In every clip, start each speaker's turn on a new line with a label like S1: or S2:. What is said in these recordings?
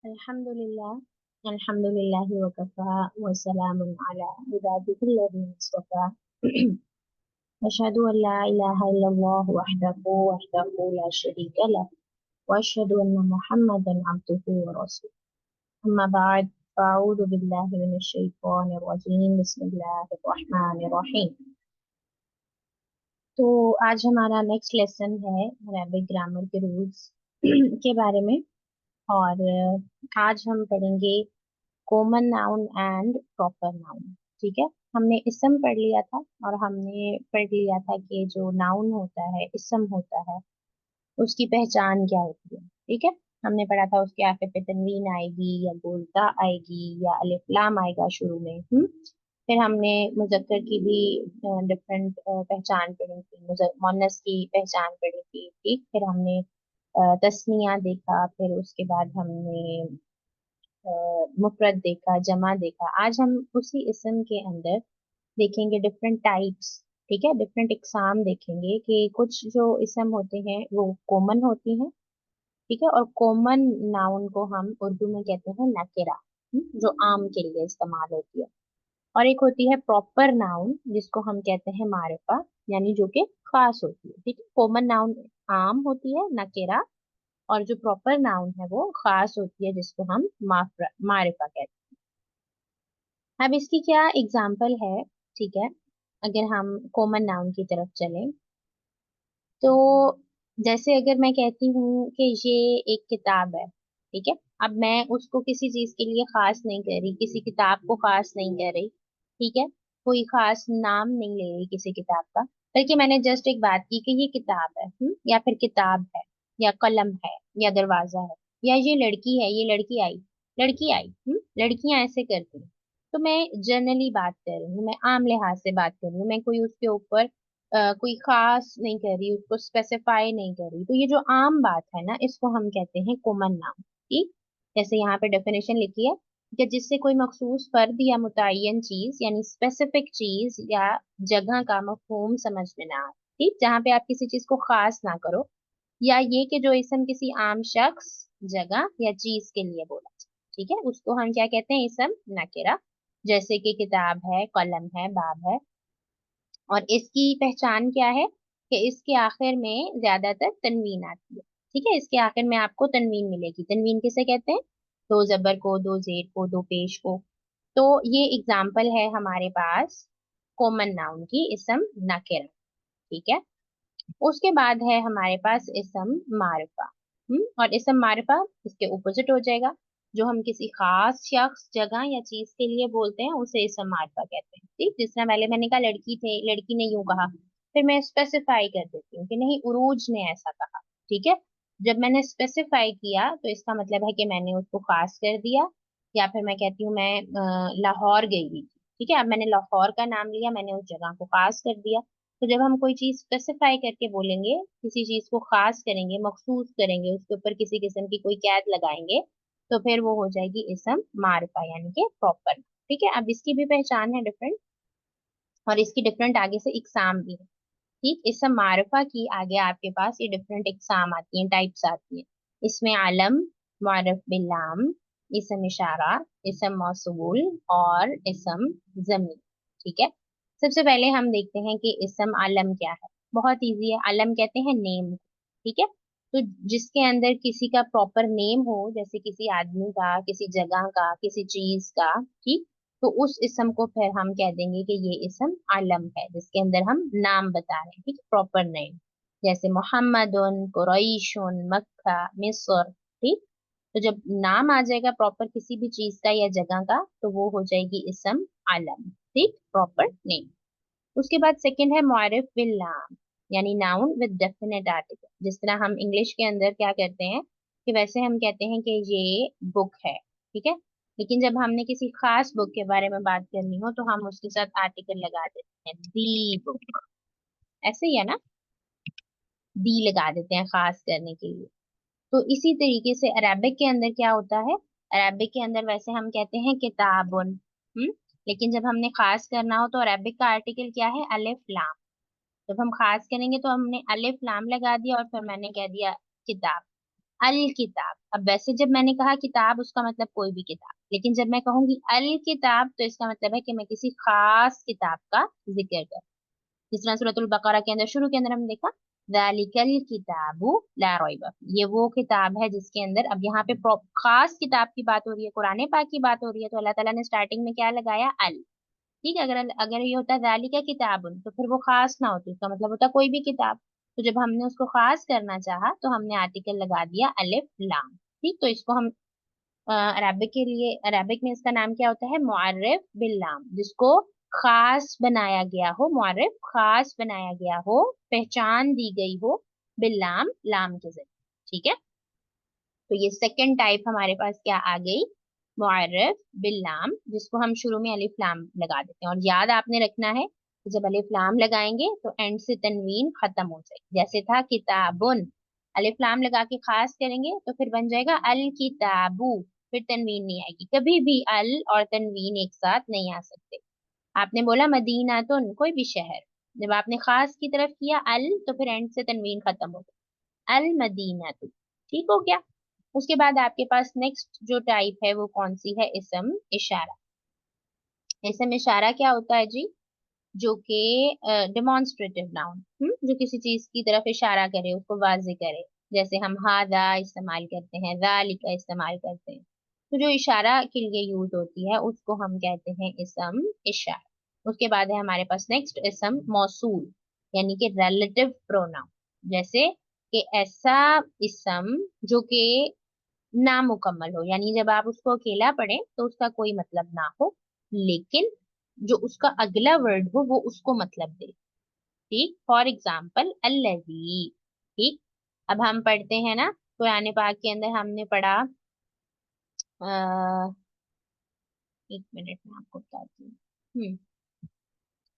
S1: अल्हम्दुलिल्लाह अल्हम्दुलिल्लाहि वकफ़ा वस्सलामुन अला इबादिहिल्लज़ीना इस्तफ़ा अशहदु अन ला इलाहा इल्लल्लाह वहदहु ला शरीका लह व अशहदु अन्ना मुहम्मदन अब्दुहु व रसूलुहु अम्मा बअद फ़अऊज़ु बिल्लाहि मिनश शैतानिर रजीम बिस्मिल्लाहिर रहमानिर रहीम। तो आज हमारा नेक्स्ट लेसन है अरबिक ग्रामर के रूल्स के बारे में। और आज हम पढ़ेंगे common noun and proper noun. ठीक है, हमने इसम पढ़ लिया था और हमने पढ़ लिया था कि जो नाउन होता है, इसम होता है, उसकी पहचान क्या होती है। ठीक है, हमने पढ़ा था उसके आखिर पे तनवीन आएगी या गोलता आएगी या अलिफ लाम आएगा शुरू में। फिर हमने मुजक्कर की भी डिफरेंट पहचान पढ़ी थी, मुअन्नस की पहचान पढ़ी थी। ठीक, फिर हमने तस्निया देखा, फिर उसके बाद हमने मुफरद देखा, जमा देखा। आज हम उसी इसम के अंदर देखेंगे डिफरेंट टाइप्स। ठीक है, डिफरेंट इकसाम देखेंगे कि कुछ जो इसम होते हैं वो कॉमन होती हैं। ठीक है, और कॉमन नाउन को हम उर्दू में कहते हैं नकेरा, जो आम के लिए इस्तेमाल होती है। और एक होती है प्रॉपर नाउन जिसको हम कहते हैं मारिफा, यानी जो कि खास होती है। ठीक है, कॉमन नाउन आम होती है नकेरा, और जो प्रॉपर नाउन है वो खास होती है जिसको हम मारिफा कहते हैं। अब इसकी क्या एग्जाम्पल है। ठीक है, अगर हम कॉमन नाउन की तरफ चलें तो जैसे अगर मैं कहती हूँ कि ये एक किताब है। ठीक है, अब मैं उसको किसी चीज के लिए खास नहीं कर रही, किसी किताब को खास नहीं कर रही। ठीक है, कोई खास नाम नहीं ले रही किसी किताब का, बल्कि मैंने जस्ट एक बात की कि ये किताब है, या फिर किताब है, या कलम है, या दरवाजा है, या ये लड़की है, ये लड़की आई, लड़की आई। लड़कियां ऐसे करती हैं। तो मैं जनरली बात कर रही हूँ, मैं आम लिहाज से बात कर रही हूँ, मैं कोई उसके ऊपर कोई खास नहीं कर रही, उसको स्पेसिफाई नहीं कर रही। तो ये जो आम बात है ना, इसको हम कहते हैं कॉमन नाउन। ठीक, जैसे यहाँ पे डेफिनेशन लिखी है कि जिससे कोई मखसूस फर्द या मुतय्यन चीज यानी स्पेसिफिक चीज या जगह का मफहूम समझ में ना आए। ठीक, जहाँ पे आप किसी चीज को खास ना करो, या ये कि जो इसम किसी आम शख्स, जगह या चीज के लिए बोला जाए। ठीक है, उसको हम क्या कहते हैं, इसम नकेरा। जैसे कि किताब है, कलम है, बाब है। और इसकी पहचान क्या है कि इसके आखिर में ज्यादातर तनवीन आती है। ठीक है, इसके आखिर में आपको तनवीन मिलेगी। तनवीन किसे कहते हैं? दो जबर को, दो जेर को, दो पेश को। तो ये एग्जाम्पल है हमारे पास कॉमन नाउन की, इसम नकेरा। ठीक है, उसके बाद है हमारे पास इसम मारिफा। और इसम मारिफा इसके ऑपोजिट हो जाएगा। जो हम किसी खास शख्स, जगह या चीज के लिए बोलते हैं उसे इसम मारिफा कहते हैं। ठीक, जिस तरह पहले मैंने कहा लड़की थे, लड़की ने यूं कहा, फिर मैं स्पेसिफाई कर देती हूँ कि नहीं, उरूज ने ऐसा कहा। ठीक है, जब मैंने स्पेसिफाई किया तो इसका मतलब है कि मैंने उसको खास कर दिया। या फिर मैं कहती हूँ मैं लाहौर गई हुई थी। ठीक है, अब मैंने लाहौर का नाम लिया, मैंने उस जगह को खास कर दिया। तो जब हम कोई चीज स्पेसिफाई करके बोलेंगे, किसी चीज को खास करेंगे, मखसूस करेंगे, उसके ऊपर किसी किस्म की कोई कैद लगाएंगे, तो फिर वो हो जाएगी इसम मारिफा, यानी कि प्रॉपर। ठीक है, अब इसकी भी पहचान है डिफरेंट, और इसकी डिफरेंट आगे से इकसाम भी है। ठीक, इसम मारिफा की आगे आपके पास ये डिफरेंट इकसाम आती हैं, टाइप्स आती हैं। इसमें आलम, मारिफ बिल्लाम, इसम इशारा, इसम मौसूल और इसम जमीन। ठीक है, सबसे पहले हम देखते हैं कि इसम आलम क्या है। बहुत इजी है, आलम कहते हैं नेम। ठीक है, तो जिसके अंदर किसी का प्रॉपर नेम हो, जैसे किसी आदमी का, किसी जगह का, किसी चीज का। ठीक, तो उस इसम को फिर हम कह देंगे कि ये इसम आलम है, जिसके अंदर हम नाम बता रहे हैं। ठीक, प्रॉपर नेम, जैसे मोहम्मदुन, कुरैशुन, मक्का, मिस्र। ठीक, तो जब नाम आ जाएगा प्रॉपर किसी भी चीज का या जगह का, तो वो हो जाएगी इसम आलम। ठीक, प्रॉपर नेम। उसके बाद सेकंड है मुआरिफ बिल नाम, यानी नाउन विद डेफिनेट आर्टिकल। जिस तरह हम इंग्लिश के अंदर क्या करते हैं कि वैसे हम कहते हैं कि ये बुक है। ठीक है, लेकिन जब हमने किसी खास बुक के बारे में बात करनी हो तो हम उसके साथ आर्टिकल लगा देते हैं, दी बुक। ऐसे ही है ना, दी लगा देते हैं खास करने के लिए। तो इसी तरीके से अरेबिक के अंदर क्या होता है, अरेबिक के अंदर वैसे हम कहते हैं किताबुन। लेकिन जब हमने खास करना हो तो अरेबिक का आर्टिकल क्या है, अलिफ लाम। जब हम खास करेंगे तो हमने अलिफ लाम लगा दिया और फिर मैंने कह दिया किताब, अल किताब। अब वैसे जब मैंने कहा किताब, उसका मतलब कोई भी किताब, लेकिन जब मैं कहूंगी अल किताब तो इसका मतलब है कि मैं किसी खास किताब का जिक्र कर, जिस तरह सूरतुल बकरा के अंदर शुरू के अंदर हमने देखा ज़ालिकल किताबु ला रैब फीह, ये वो किताब है जिसके अंदर, अब यहाँ पे खास किताब की बात हो रही है, कुरान पाक की बात हो रही है, तो अल्लाह ताला ने स्टार्टिंग में क्या लगाया, अल। ठीक है, अगर अगर ये होता ज़ालिका किताबुन तो फिर वो खास ना होती, उसका मतलब होता कोई भी किताब। तो जब हमने उसको खास करना चाहा तो हमने आर्टिकल लगा दिया अलिफ लाम। ठीक, तो इसको हम अरबिक के लिए, अरबिक में इसका नाम क्या होता है, मुअर्रिफ बिल्लाम, जिसको खास बनाया गया हो, मुअर्रिफ खास बनाया गया हो, पहचान दी गई हो बिल्लाम, लाम के जरिए। ठीक है, तो ये सेकंड टाइप हमारे पास क्या आ गई, मुअर्रिफ बिल्लाम, जिसको हम शुरू में अलिफ लाम लगा देते हैं। और याद आपने रखना है कि जब अलिफ लाम लगाएंगे तो एंड से तनवीन खत्म हो जाएगी, जैसे था किताबुन, अलिफ लाम लगा के खास करेंगे तो फिर बन जाएगा अल किताबू, फिर तनवीन नहीं आएगी, कभी भी अल और तनवीन एक साथ नहीं आ सकते। आपने बोला मदीनातुन, कोई भी शहर, जब आपने खास की तरफ किया अल तो फिर एंड से तनवीन खत्म हो गई, अल मदीनातु। ठीक हो गया। उसके बाद आपके पास नेक्स्ट जो टाइप है वो कौन सी है, इसम इशारा। इसम इशारा क्या होता है जी, जो कि डेमोन्स्ट्रेटिव नाउन, जो किसी चीज की तरफ इशारा करे, उसको वाजे करे, जैसे हम हादा इस्तेमाल करते हैं, जालिका इस्तेमाल करते हैं, तो जो इशारा के लिए यूज होती है उसको हम कहते हैं इसम इशारा। उसके बाद है हमारे पास नेक्स्ट इसम मौसूल, यानी कि रिलेटिव प्रोनाउन, जैसे कि ऐसा इसम जो कि नामुकम्मल हो, यानी जब आप उसको अकेला पढ़ें तो उसका कोई मतलब ना हो, लेकिन जो उसका अगला वर्ड हो वो उसको मतलब दे। ठीक, फॉर एग्जाम्पल अल्लजी। ठीक, अब हम पढ़ते हैं ना कुरान पाक के अंदर, हमने पढ़ा, आ, एक मिनट में आपको बताती हूँ।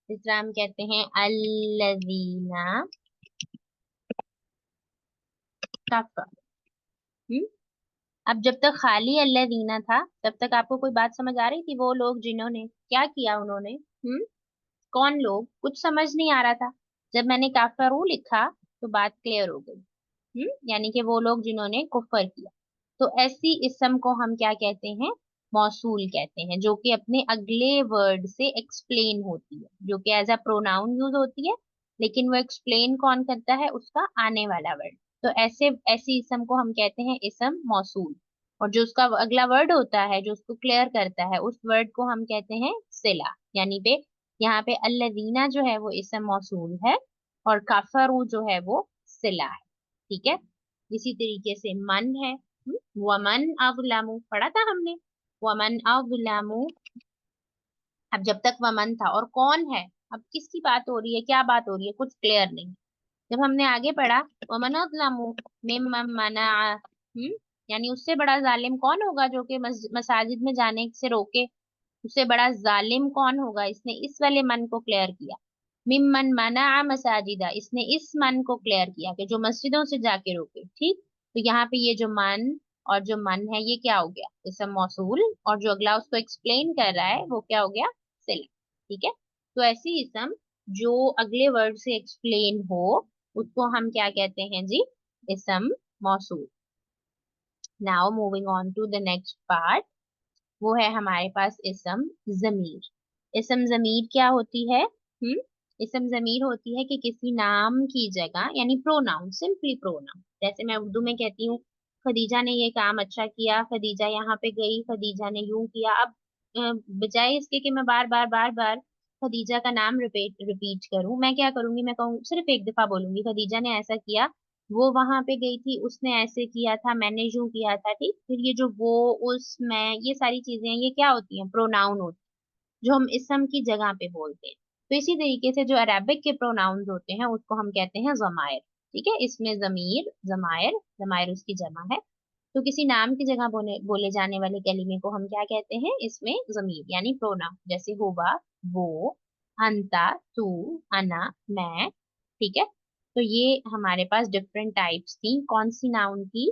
S1: इस तरह हम कहते हैं अल्लजीना कफर। अब जब तक खाली अल्लजीना था तब तक आपको कोई बात समझ आ रही थी, वो लोग जिन्होंने क्या किया, उन्होंने कौन लोग, कुछ समझ नहीं आ रहा था। जब मैंने काफरू लिखा तो बात क्लियर हो गई। यानी कि वो लोग जिन्होंने कुफर किया। तो ऐसी इसम को हम क्या कहते हैं, मौसूल कहते हैं, जो कि अपने अगले वर्ड से एक्सप्लेन होती है, जो कि एज अ प्रोनाउन यूज होती है, लेकिन वो एक्सप्लेन कौन करता है, उसका आने वाला वर्ड। तो ऐसे ऐसी इसम को हम कहते हैं इसम मौसूल। और जो उसका अगला वर्ड होता है, जो उसको क्लियर करता है, उस वर्ड को हम कहते हैं सिला। यानी पे यहाँ पे अल्लदीना जो है वो इसम मौसूल है, और काफरू जो है वो सिला है। ठीक है, इसी तरीके से मन है, वमन अज़लमु पढ़ा था हमने, वमन अज़लमु। अब जब तक वमन था और कौन है, अब किसकी बात हो रही है, क्या बात हो रही है, कुछ क्लियर नहीं। जब हमने आगे पढ़ा वमन अज़लमु मिम्मन मना, यानी उससे बड़ा जालिम कौन होगा जो कि मसाजिद में जाने से रोके, उससे बड़ा जालिम कौन होगा, इसने इस वाले मन को क्लियर किया। मिम्मन मना मसाजिदा, इसने इस मन को क्लियर किया कि जो मस्जिदों से जाके रोके। ठीक, तो यहाँ पे ये जो मन और जो मन है ये क्या हो गया, इसम मौसूल, और जो अगला उसको एक्सप्लेन कर रहा है वो क्या हो गया, सिला। ठीक है, तो ऐसी इसम जो अगले वर्ड से एक्सप्लेन हो उसको हम क्या कहते हैं जी, इसम मौसूल। Now moving on to the next part, वो है हमारे पास इसम जमीर। इसम जमीर क्या होती है, इसम जमीर होती है कि किसी नाम की जगह, यानी प्रोनाउन, सिंपली प्रोनाउन, जैसे मैं उर्दू में कहती हूँ खदीजा ने ये काम अच्छा किया, खदीजा यहाँ पे गई, खदीजा ने यूं किया। अब बजाय इसके कि मैं बार बार बार बार खदीजा का नाम रिपीट रिपीट करूं, मैं क्या करूंगी, मैं कहूँ सिर्फ एक दफा बोलूंगी खदीजा ने ऐसा किया, वो वहां पे गई थी, उसने ऐसे किया था, मैंने यूं किया था। ठीक, फिर ये जो वो, उस, मैं, ये सारी चीजें ये क्या होती हैं, प्रोनाउन होती हैं, जो हम इसम की जगह पे बोलते हैं। तो इसी तरीके से जो अरबिक के प्रोनाउंस होते हैं उसको हम कहते हैं जमायर। ठीक है, इसमें जमीर, जमायर, जमायर उसकी जमा है। तो किसी नाम की जगह बोले जाने वाले कलीमे को हम क्या कहते हैं, इसमें जमीर यानी प्रोनाउन, जैसे हुआ, वो, अंता, तू, अना, मैं। ठीक है, तो ये हमारे पास डिफरेंट टाइप्स थी, कौन सी नाउन की,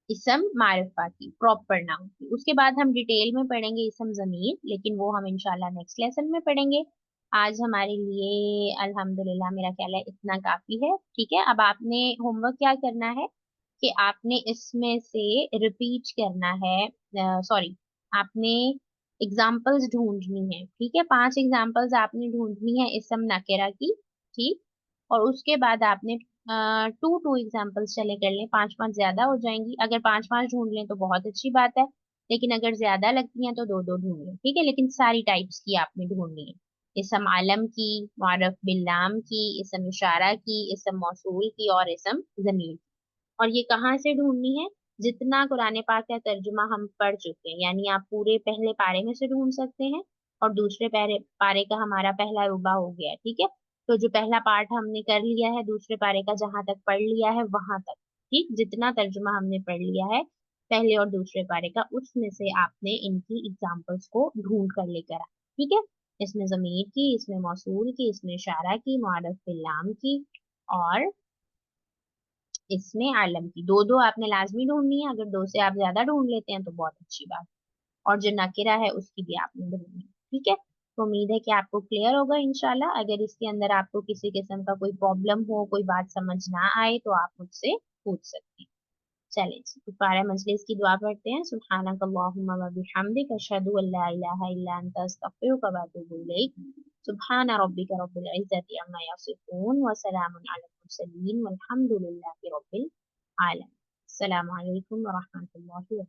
S1: इसम मारिफा की, प्रॉपर नाउन की। उसके बाद हम डिटेल में पढ़ेंगे इसम जमीर, लेकिन वो हम इंशाल्लाह नेक्स्ट लेसन में पढ़ेंगे। आज हमारे लिए अल्हम्दुलिल्लाह मेरा ख्याल है इतना काफी है। ठीक है, अब आपने होमवर्क क्या करना है कि आपने इसमें से रिपीट करना है, सॉरी, आपने एग्जाम्पल्स ढूंढनी है। ठीक है, 5 एग्जाम्पल्स आपने ढूंढनी है इसम नकेरा की। ठीक, और उसके बाद आपने 2 2 एग्जाम्पल्स चले कर लें, 5 5 ज्यादा हो जाएंगी। अगर 5 5 ढूंढ लें तो बहुत अच्छी बात है, लेकिन अगर ज्यादा लगती हैं तो 2 2 ढूंढ लें। ठीक है, लेकिन सारी टाइप्स की आपने ढूंढनी है, इसम आलम की, मुअर्रफ बिल्लाम की, इसम इशारा की, इसम मौसूल की, और इसम जमीर। और ये कहाँ से ढूंढनी है? जितना कुरान पाक का तर्जुमा हम पढ़ चुके हैं, यानी आप पूरे पहले पारे में से ढूंढ सकते हैं, और दूसरे पारे पारे का हमारा पहला रुबा हो गया। ठीक है, तो जो पहला पार्ट हमने कर लिया है दूसरे पारे का, जहां तक पढ़ लिया है वहां तक, ठीक, जितना तर्जुमा हमने पढ़ लिया है पहले और दूसरे पारे का, उसमें से आपने इनकी एग्जाम्पल्स को ढूंढ कर लेकर आना। ठीक है, इसमें जमीर की, इसमें मौसूल की, इसमें इशारा की, मुअर्रफ बिल लाम की, और इसमें आलम की। 2 2 आपने लाजमी ढूंढनी है, अगर 2 से आप ज्यादा ढूंढ लेते हैं तो बहुत अच्छी बात। और जो नकिरा है उसकी भी आपने ढूंढनी है। ठीक है, तो उम्मीद है कि आपको क्लियर होगा इंशाल्लाह। अगर इसके अंदर आपको किसी किस्म का कोई प्रॉब्लम हो, कोई बात समझ ना आए, तो आप मुझसे पूछ सकते हैं। चलिए जी, दोबारा मजलिस की दुआ पढ़ते हैं। सुब्हानक अल्लाहुम्मा व बिहम्दिक अशहदु अल्ला इलाहा इल्ला अंता अस्तगफिरुका व अतूबु इलैक। सुब्हान रब्बिका रब्बिल इज्जति अम्मा यसिफून व सलामुन अलल मुरसलीन वल्हम्दुलिल्लाहि रब्बिल आलमीन। अस्सलामु अलैकुम व रहमतुल्लाहि व